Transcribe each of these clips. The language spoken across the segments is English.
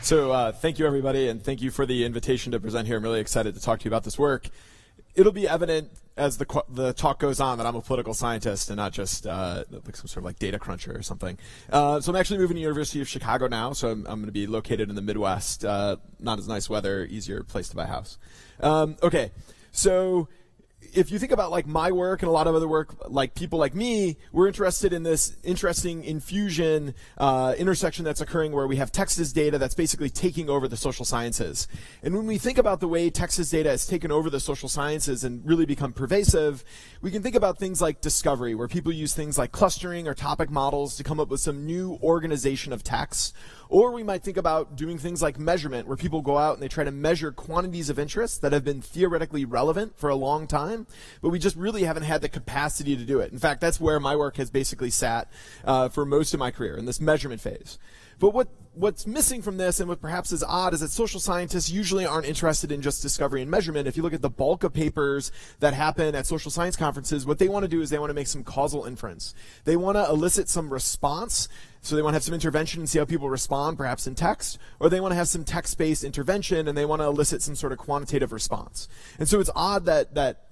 So thank you, everybody, and thank you for the invitation to present here. I'm really excited to talk to you about this work. It'll be evident as the talk goes on that I'm a political scientist and not just like some sort of like data cruncher or something. So I'm actually moving to the University of Chicago now, so I'm going to be located in the Midwest. Not as nice weather, easier place to buy a house. Okay, so if you think about like my work and a lot of other work, like people like me, we're interested in this interesting infusion intersection that's occurring where we have text as data that's basically taking over the social sciences. And when we think about the way text as data has taken over the social sciences and really become pervasive, we can think about things like discovery, where people use things like clustering or topic models to come up with some new organization of text. Or we might think about doing things like measurement, where people go out and they try to measure quantities of interest that have been theoretically relevant for a long time, but we just really haven't had the capacity to do it. In fact, that's where my work has basically sat for most of my career, in this measurement phase. But what's missing from this, and what perhaps is odd, is that social scientists usually aren't interested in just discovery and measurement. If you look at the bulk of papers that happen at social science conferences, what they want to do is they want to make some causal inference. They want to elicit some response. So they want to have some intervention and see how people respond, perhaps in text, or they want to have some text-based intervention and they want to elicit some sort of quantitative response. And so it's odd that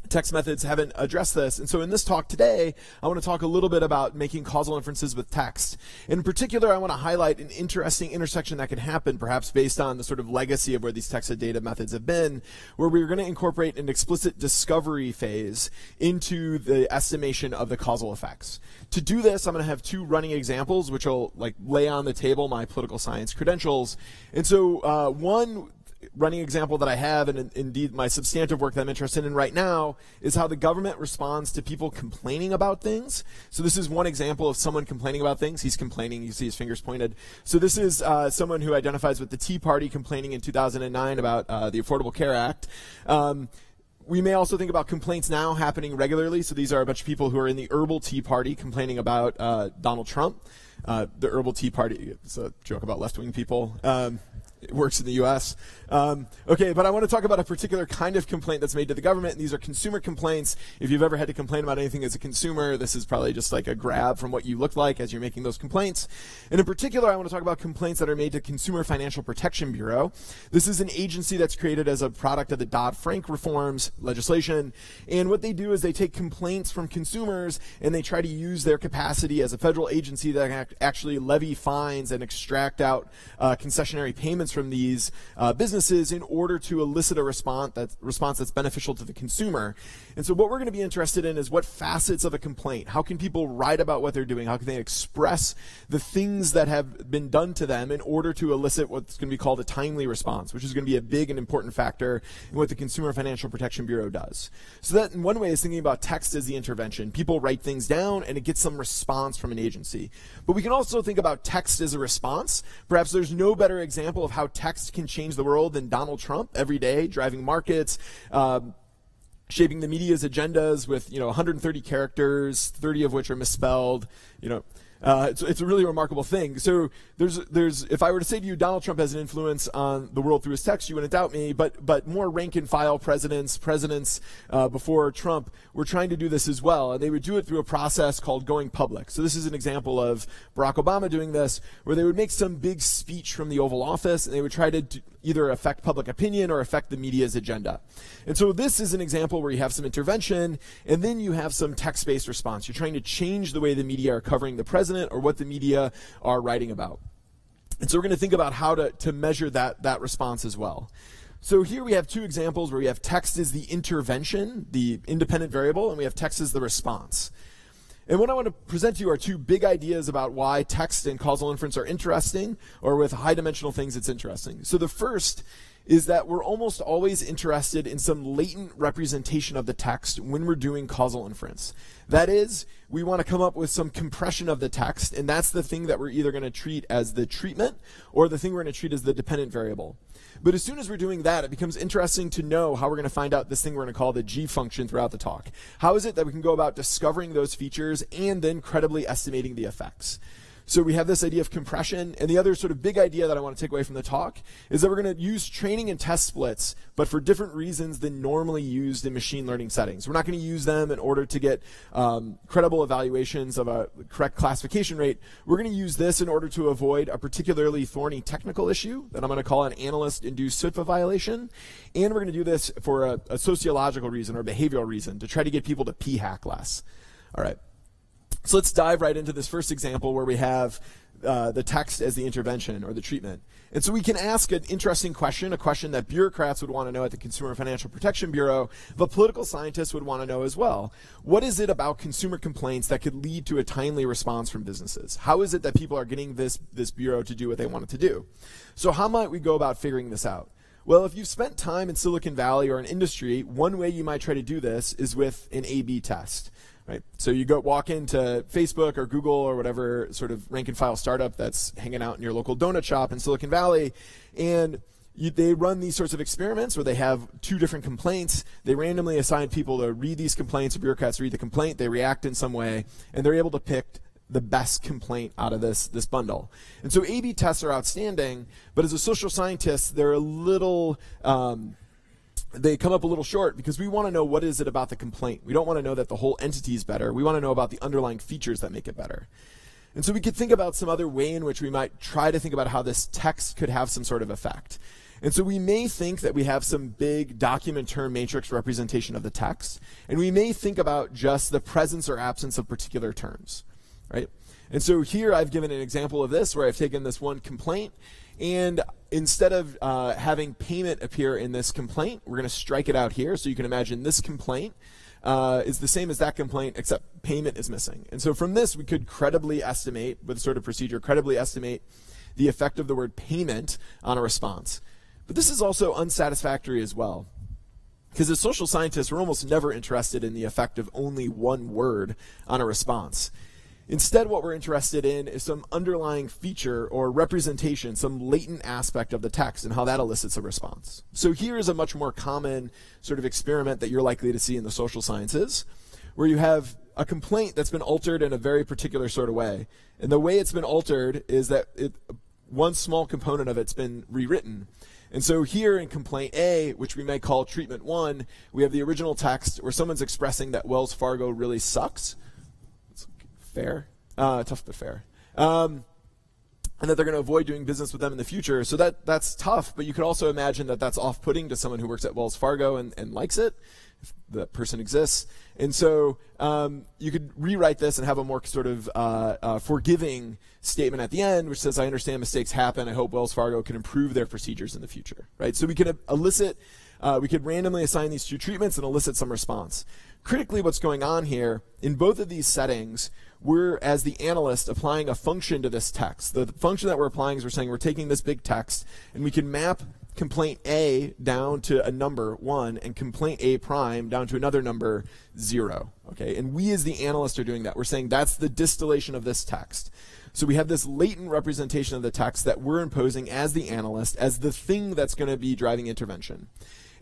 text methods haven't addressed this. And so in this talk today, I want to talk a little bit about making causal inferences with text. In particular, I want to highlight an interesting intersection that can happen, perhaps based on the sort of legacy of where these text data methods have been, where we're going to incorporate an explicit discovery phase into the estimation of the causal effects. To do this, I'm going to have two running examples, which will like lay on the table my political science credentials. And so one running example that I have, and indeed my substantive work that I'm interested in right now, is how the government responds to people complaining about things. So this is one example of someone complaining about things. He's complaining, you see his fingers pointed. So this is someone who identifies with the Tea Party complaining in 2009 about the Affordable Care Act. We may also think about complaints now happening regularly. So these are a bunch of people who are in the Herbal Tea Party complaining about Donald Trump. The Herbal Tea Party, it's a joke about left-wing people. It works in the US. Okay, but I want to talk about a particular kind of complaint that's made to the government, and these are consumer complaints. If you've ever had to complain about anything as a consumer, this is probably just like a grab from what you looked like as you're making those complaints. And in particular, I want to talk about complaints that are made to Consumer Financial Protection Bureau. This is an agency that's created as a product of the Dodd-Frank reforms legislation, and what they do is they take complaints from consumers and they try to use their capacity as a federal agency that can actually levy fines and extract out concessionary payments from these businesses in order to elicit a response that's beneficial to the consumer. And so what we're going to be interested in is what facets of a complaint. How can people write about what they're doing? How can they express the things that have been done to them in order to elicit what's going to be called a timely response, which is going to be a big and important factor in what the Consumer Financial Protection Bureau does. So that in one way is thinking about text as the intervention. People write things down and it gets some response from an agency. But we can also think about text as a response. Perhaps there's no better example of how text can change the world than Donald Trump every day, driving markets, shaping the media's agendas with 130 characters, 30 of which are misspelled. It's a really remarkable thing. So there's if I were to say to you Donald Trump has an influence on the world through his text, you wouldn't doubt me, but more rank and file presidents before Trump were trying to do this as well, and they would do it through a process called going public. So this is an example of Barack Obama doing this, where they would make some big speech from the Oval Office and they would try to either affect public opinion or affect the media's agenda. And so this is an example where you have some intervention and then you have some text-based response. You're trying to change the way the media are covering the president or what the media are writing about. And so we're going to think about how to measure that response as well. So here we have two examples where we have text as the intervention, the independent variable, and we have text as the response. And what I want to present to you are two big ideas about why text and causal inference are interesting, or with high-dimensional things it's interesting. So the first is that we're almost always interested in some latent representation of the text when we're doing causal inference. That is, we want to come up with some compression of the text, and that's the thing that we're either going to treat as the treatment or the thing we're going to treat as the dependent variable. But as soon as we're doing that, it becomes interesting to know how we're going to find out this thing we're going to call the G function throughout the talk. How is it that we can go about discovering those features and then credibly estimating the effects? So we have this idea of compression, and the other sort of big idea that I want to take away from the talk is that we're going to use training and test splits, but for different reasons than normally used in machine learning settings. We're not going to use them in order to get credible evaluations of a correct classification rate. We're going to use this in order to avoid a particularly thorny technical issue that I'm going to call an analyst-induced SITFA violation, and we're going to do this for a sociological reason or behavioral reason to try to get people to p-hack less. All right. So let's dive right into this first example where we have the text as the intervention or the treatment. And so we can ask an interesting question, a question that bureaucrats would want to know at the Consumer Financial Protection Bureau, but political scientists would want to know as well. What is it about consumer complaints that could lead to a timely response from businesses? How is it that people are getting this bureau to do what they want it to do? So how might we go about figuring this out? Well, if you've spent time in Silicon Valley or an industry, one way you might try to do this is with an A/B test. Right. So you walk into Facebook or Google or whatever sort of rank and file startup that's hanging out in your local donut shop in Silicon Valley, and they run these sorts of experiments where they have two different complaints. They randomly assign people to read these complaints. The bureaucrats read the complaint. They react in some way, and they're able to pick the best complaint out of this bundle. And so A/B tests are outstanding, but as a social scientist, they're a little they come up a little short because we want to know what is it about the complaint. We don't want to know that the whole entity is better. We want to know about the underlying features that make it better. And so we could think about some other way in which we might try to think about how this text could have some sort of effect. And so we may think that we have some big document term matrix representation of the text, and we may think about just the presence or absence of particular terms, right? And so here I've given an example of this where I've taken this one complaint, and instead of having payment appear in this complaint, we're going to strike it out here. So you can imagine this complaint is the same as that complaint, except payment is missing. And so from this, we could credibly estimate, with sort of procedure, credibly estimate the effect of the word payment on a response. But this is also unsatisfactory as well. Because as social scientists, we're almost never interested in the effect of only one word on a response. Instead, what we're interested in is some underlying feature or representation, some latent aspect of the text and how that elicits a response. So here is a much more common sort of experiment that you're likely to see in the social sciences, where you have a complaint that's been altered in a very particular sort of way. And the way it's been altered is that one small component of it's been rewritten. And so here in complaint A, which we may call treatment 1, we have the original text where someone's expressing that Wells Fargo really sucks. Fair, tough but fair, and that they're going to avoid doing business with them in the future. So that's tough, but you could also imagine that that's off-putting to someone who works at Wells Fargo and likes it, if that person exists. And so you could rewrite this and have a more sort of forgiving statement at the end, which says, I understand mistakes happen. I hope Wells Fargo can improve their procedures in the future, right? So we could elicit, we could randomly assign these two treatments and elicit some response. Critically, what's going on here, in both of these settings, we're, as the analyst, applying a function to this text. The function that we're applying is we're saying we're taking this big text, and we can map complaint A down to a number 1 and complaint A prime down to another number 0. Okay? And we, as the analyst, are doing that. We're saying that's the distillation of this text. So we have this latent representation of the text that we're imposing as the analyst, as the thing that's going to be driving intervention.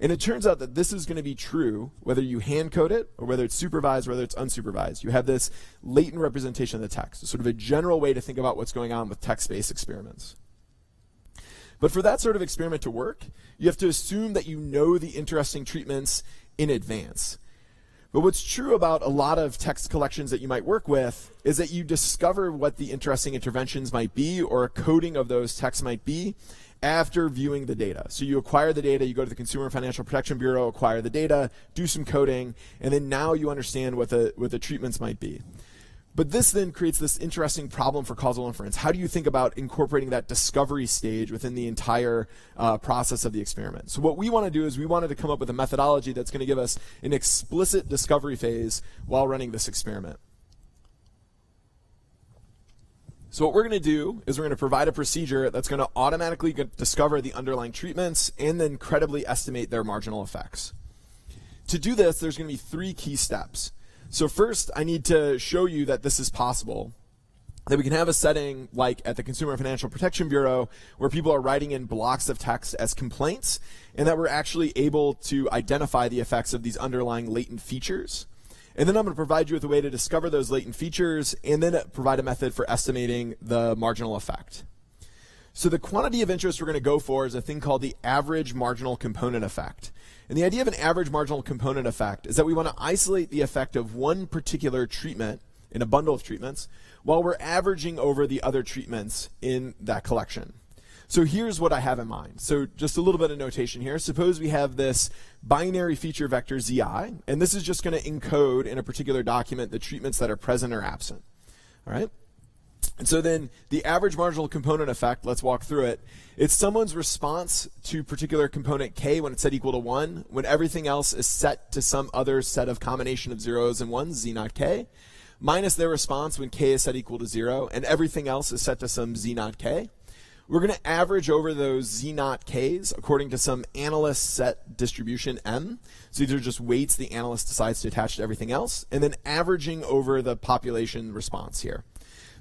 And it turns out that this is going to be true whether you hand code it or whether it's supervised or whether it's unsupervised. You have this latent representation of the text. It's sort of a general way to think about what's going on with text-based experiments. But for that sort of experiment to work, you have to assume that you know the interesting treatments in advance. But what's true about a lot of text collections that you might work with is that you discover what the interesting interventions might be or a coding of those texts might be after viewing the data. So you acquire the data, you go to the Consumer Financial Protection Bureau, acquire the data, do some coding, and then now you understand what the treatments might be. But this then creates this interesting problem for causal inference. How do you think about incorporating that discovery stage within the entire process of the experiment? So what we want to do is we wanted to come up with a methodology that's going to give us an explicit discovery phase while running this experiment. So what we're going to do is we're going to provide a procedure that's going to automatically discover the underlying treatments and then credibly estimate their marginal effects. To do this, there's going to be 3 key steps. So first, I need to show you that this is possible, that we can have a setting like at the Consumer Financial Protection Bureau where people are writing in blocks of text as complaints, and that we're actually able to identify the effects of these underlying latent features. And then I'm going to provide you with a way to discover those latent features and then provide a method for estimating the marginal effect. So the quantity of interest we're going to go for is a thing called the average marginal component effect. And the idea of an average marginal component effect is that we want to isolate the effect of one particular treatment in a bundle of treatments while we're averaging over the other treatments in that collection. So here's what I have in mind. So just a little bit of notation here. Suppose we have this binary feature vector zi, and this is just going to encode in a particular document the treatments that are present or absent. All right? And so then the average marginal component effect, let's walk through it. It's someone's response to particular component k when it's set equal to 1, when everything else is set to some other set of combination of zeros and ones, z naught k, minus their response when k is set equal to 0, and everything else is set to some z naught k. We're going to average over those z naught k's according to some analyst set distribution m. So these are just weights the analyst decides to attach to everything else, and then averaging over the population response here.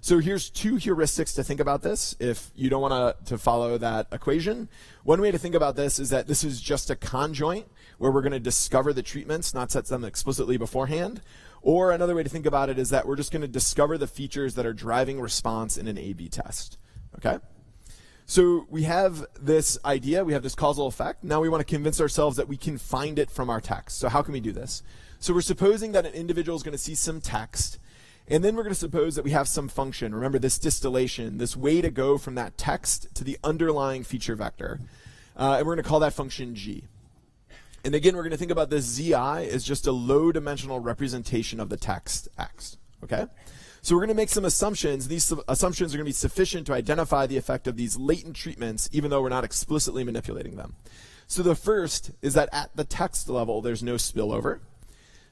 So here's two heuristics to think about this if you don't want to follow that equation. One way to think about this is that this is just a conjoint where we're going to discover the treatments, not set them explicitly beforehand. Or another way to think about it is that we're just going to discover the features that are driving response in an A/B test. Okay? So we have this idea, we have this causal effect. Now we want to convince ourselves that we can find it from our text. So how can we do this? So we're supposing that an individual is going to see some text, and then we're going to suppose that we have some function. Remember this distillation, this way to go from that text to the underlying feature vector. And we're going to call that function g. And again, we're going to think about this zi as just a low-dimensional representation of the text x. Okay? So we're going to make some assumptions. These assumptions are going to be sufficient to identify the effect of these latent treatments, even though we're not explicitly manipulating them. So the first is that at the text level, there's no spillover.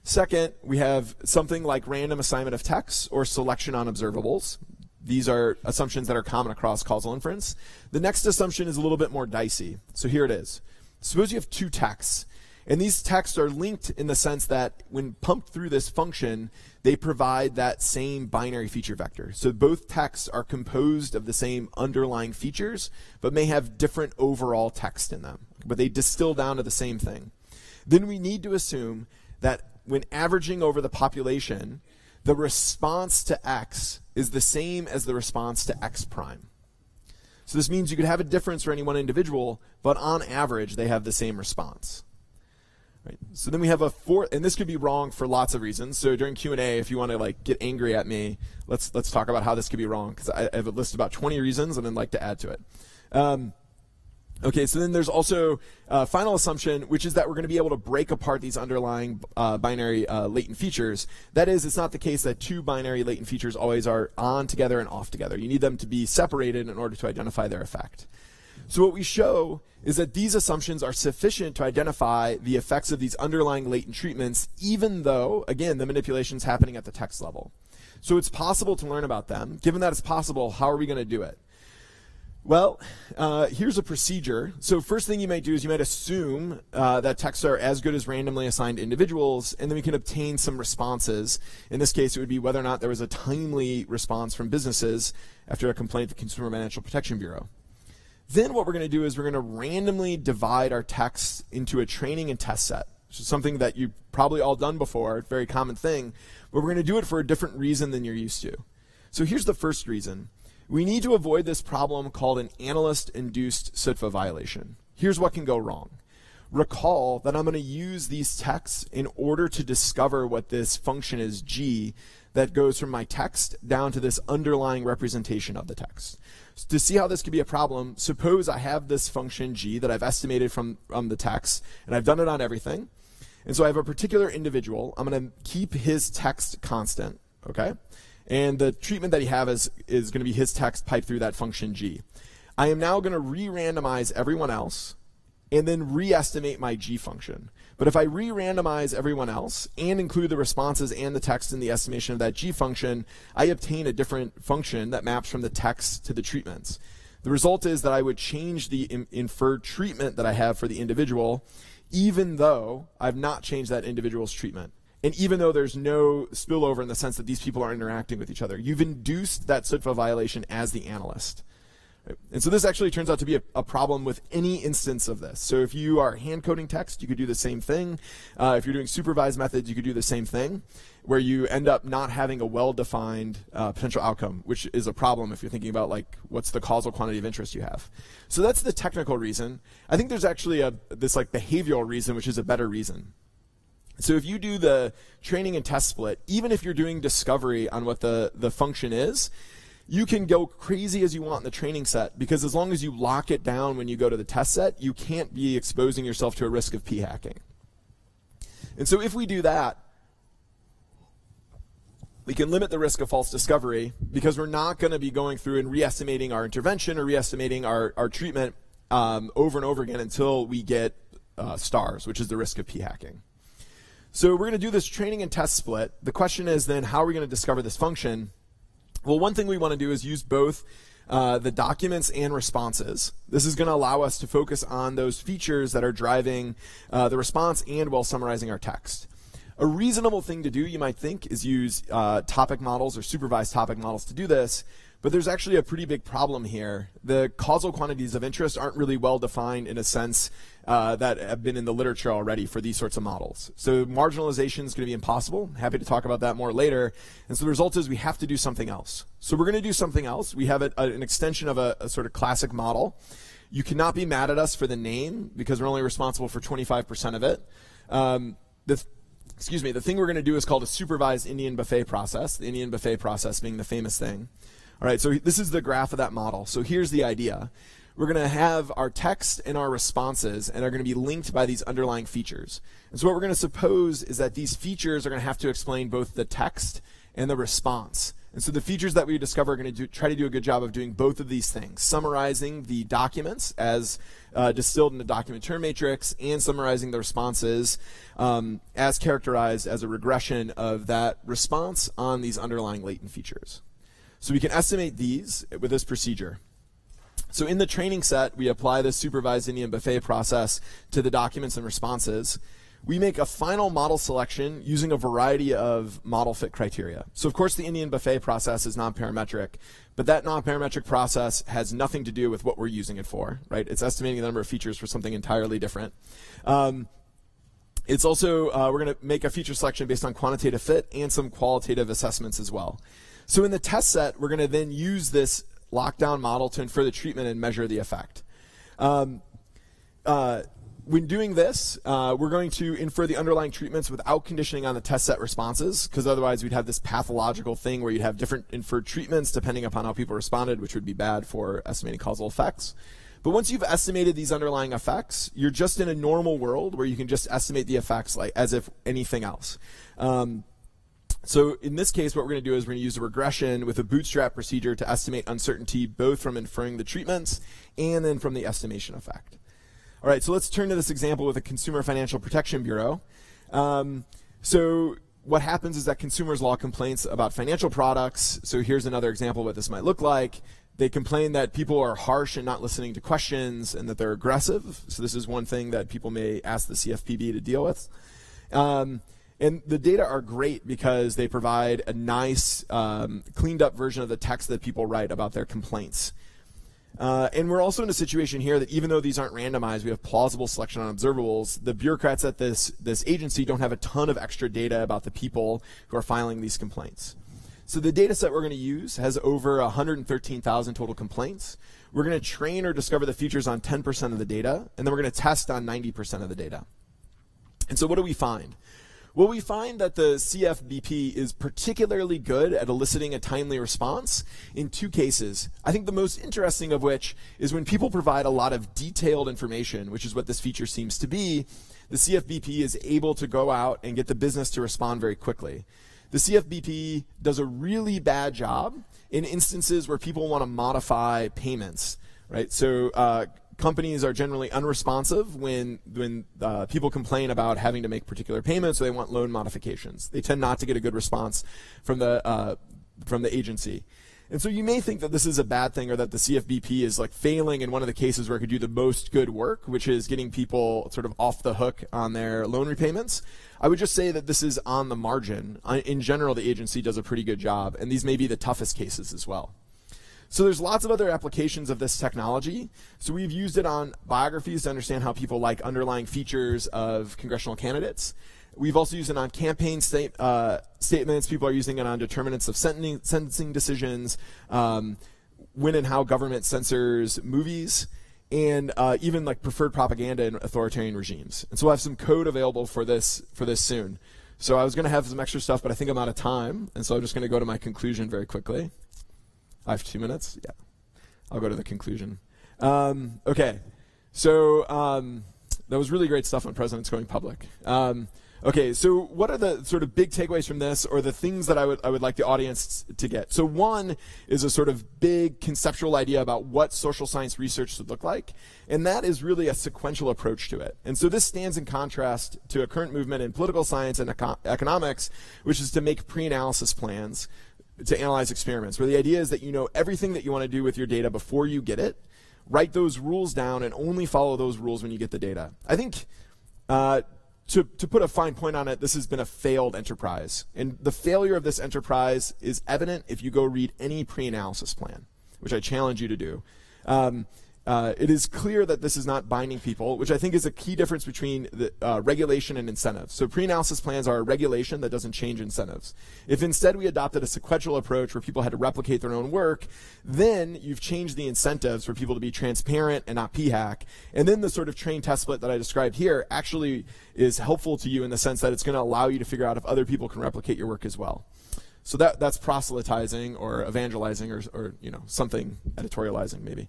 Second, we have something like random assignment of text or selection on observables. These are assumptions that are common across causal inference. The next assumption is a little bit more dicey. So here it is. Suppose you have two texts, and these texts are linked in the sense that when pumped through this function, they provide that same binary feature vector. So both texts are composed of the same underlying features, but may have different overall text in them. But they distill down to the same thing. Then we need to assume that when averaging over the population, the response to x is the same as the response to x prime. So this means you could have a difference for any one individual, but on average, they have the same response. Right? So then we have a fourth, and this could be wrong for lots of reasons. So during Q&A, if you want to like get angry at me, let's talk about how this could be wrong, because I have a list of about 20 reasons, and I'd like to add to it. Okay, so then there's also a final assumption, which is that we're going to be able to break apart these underlying binary latent features. That is, it's not the case that two binary latent features always are on together and off together. You need them to be separated in order to identify their effect. So what we show is that these assumptions are sufficient to identify the effects of these underlying latent treatments, even though, again, the manipulation is happening at the text level. So it's possible to learn about them. Given that it's possible, how are we going to do it? Well, here's a procedure. So first thing you might do is you might assume that texts are as good as randomly assigned individuals, and then we can obtain some responses. In this case, it would be whether or not there was a timely response from businesses after a complaint to the Consumer Financial Protection Bureau. Then what we're going to do is we're going to randomly divide our texts into a training and test set, which is something that you've probably all done before, a very common thing, but we're going to do it for a different reason than you're used to. So here's the first reason. We need to avoid this problem called an analyst-induced SITFA violation. Here's what can go wrong. Recall that I'm going to use these texts in order to discover what this function is g that goes from my text down to this underlying representation of the text. So to see how this could be a problem, suppose I have this function g that I've estimated from the text, and I've done it on everything. And so I have a particular individual. I'm going to keep his text constant, okay? And the treatment that he has is going to be his text piped through that function g. I am now going to re-randomize everyone else and then re-estimate my g function. But if I re-randomize everyone else and include the responses and the text in the estimation of that g function, I obtain a different function that maps from the text to the treatments. The result is that I would change the inferred treatment that I have for the individual, even though I've not changed that individual's treatment. And even though there's no spillover in the sense that these people are interacting with each other, you've induced that SITFA violation as the analyst. Right? And so this actually turns out to be a problem with any instance of this. So if you are hand coding text, you could do the same thing. If you're doing supervised methods, you could do the same thing, where you end up not having a well-defined potential outcome, which is a problem if you're thinking about like what's the causal quantity of interest you have. So that's the technical reason. I think there's actually this like behavioral reason, which is a better reason. So if you do the training and test split, even if you're doing discovery on what the function is, you can go crazy as you want in the training set, because as long as you lock it down when you go to the test set, you can't be exposing yourself to a risk of p-hacking. And so if we do that, we can limit the risk of false discovery, because we're not going to be going through and re-estimating our intervention or re-estimating our treatment over and over again until we get stars, which is the risk of p-hacking. So we're going to do this training and test split. The question is then, how are we going to discover this function? Well, one thing we want to do is use both the documents and responses. This is going to allow us to focus on those features that are driving the response and while summarizing our text. A reasonable thing to do, you might think, is use topic models or supervised topic models to do this, but there's actually a pretty big problem here. The causal quantities of interest aren't really well defined in a sense that have been in the literature already for these sorts of models. So marginalization is going to be impossible. Happy to talk about that more later. And so the result is we have to do something else. So we're going to do something else. We have an extension of a sort of classic model. You cannot be mad at us for the name, because we're only responsible for 25% of it. The thing we're going to do is called a supervised Indian buffet process, the Indian buffet process being the famous thing. All right, so this is the graph of that model. So here's the idea. We're going to have our text and our responses, and are going to be linked by these underlying features. And so what we're going to suppose is that these features are going to have to explain both the text and the response. And so the features that we discover are going to try to do a good job of doing both of these things, summarizing the documents as distilled in the document term matrix, and summarizing the responses as characterized as a regression of that response on these underlying latent features. So we can estimate these with this procedure. So in the training set, we apply the supervised Indian buffet process to the documents and responses. We make a final model selection using a variety of model fit criteria. So of course the Indian buffet process is non-parametric, but that non-parametric process has nothing to do with what we're using it for, right? It's estimating the number of features for something entirely different. It's also, we're going to make a feature selection based on quantitative fit and some qualitative assessments as well. So in the test set, we're going to then use this lockdown model to infer the treatment and measure the effect. When doing this, we're going to infer the underlying treatments without conditioning on the test set responses, because otherwise we'd have this pathological thing where you'd have different inferred treatments depending upon how people responded, which would be bad for estimating causal effects. But once you've estimated these underlying effects, you're just in a normal world where you can just estimate the effects like as if anything else. So in this case, what we're going to do is we're going to use a regression with a bootstrap procedure to estimate uncertainty both from inferring the treatments and then from the estimation effect. All right, so let's turn to this example with the Consumer Financial Protection Bureau. So what happens is that consumers log complaints about financial products. So here's another example of what this might look like. They complain that people are harsh and not listening to questions, and that they're aggressive. So this is one thing that people may ask the CFPB to deal with. And the data are great because they provide a nice cleaned up version of the text that people write about their complaints. And we're also in a situation here that even though these aren't randomized, we have plausible selection on observables. The bureaucrats at this agency don't have a ton of extra data about the people who are filing these complaints. So the data set we're going to use has over 113,000 total complaints. We're going to train or discover the features on 10% of the data, and then we're going to test on 90% of the data. And so what do we find? Well, we find that the CFBP is particularly good at eliciting a timely response in two cases. I think the most interesting of which is when people provide a lot of detailed information, which is what this feature seems to be, the CFBP is able to go out and get the business to respond very quickly. The CFBP does a really bad job in instances where people want to modify payments, right? So companies are generally unresponsive when people complain about having to make particular payments, or they want loan modifications. They tend not to get a good response from the agency. And so you may think that this is a bad thing, or that the CFBP is like failing in one of the cases where it could do the most good work, which is getting people sort of off the hook on their loan repayments. I would just say that this is on the margin. In general, the agency does a pretty good job, and these may be the toughest cases as well. So there's lots of other applications of this technology. So we've used it on biographies to understand how people like underlying features of congressional candidates. We've also used it on campaign statements. People are using it on determinants of sentencing decisions, when and how government censors movies, and even like preferred propaganda in authoritarian regimes. And so we'll have some code available for this soon. So I was going to have some extra stuff, but I think I'm out of time, and so I'm just going to go to my conclusion very quickly. I have 2 minutes? Yeah. I'll go to the conclusion. Okay. So that was really great stuff on presidents going public. Okay, so what are the sort of big takeaways from this, or the things that I would like the audience to get? So one is a sort of big conceptual idea about what social science research should look like, and that is really a sequential approach to it. And so this stands in contrast to a current movement in political science and economics, which is to make pre-analysis plans to analyze experiments, where the idea is that you know everything that you want to do with your data before you get it, write those rules down, and only follow those rules when you get the data. I think to put a fine point on it, this has been a failed enterprise. And the failure of this enterprise is evident if you go read any pre-analysis plan, which I challenge you to do. It is clear that this is not binding people, which I think is a key difference between the, regulation and incentives. So pre-analysis plans are a regulation that doesn't change incentives. If instead we adopted a sequential approach where people had to replicate their own work, then you've changed the incentives for people to be transparent and not p-hack. And then the sort of train test split that I described here actually is helpful to you in the sense that it's going to allow you to figure out if other people can replicate your work as well. So that's proselytizing or evangelizing or you know, something editorializing maybe.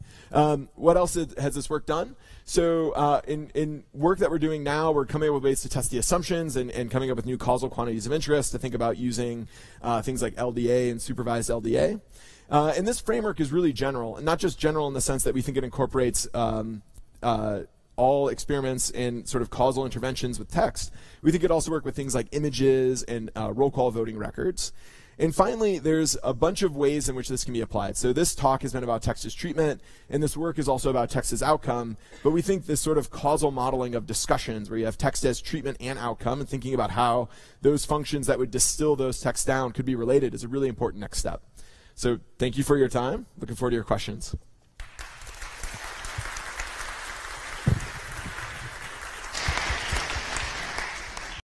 What else has this work done? So in work that we're doing now, we're coming up with ways to test the assumptions and coming up with new causal quantities of interest to think about using things like LDA and supervised LDA. And this framework is really general, and not just general in the sense that we think it incorporates all experiments and sort of causal interventions with text. We think it also works with things like images and roll call voting records. And finally, there's a bunch of ways in which this can be applied. So this talk has been about text as treatment, and this work is also about text as outcome. But we think this sort of causal modeling of discussions where you have text as treatment and outcome, and thinking about how those functions that would distill those texts down could be related is a really important next step. So thank you for your time. Looking forward to your questions.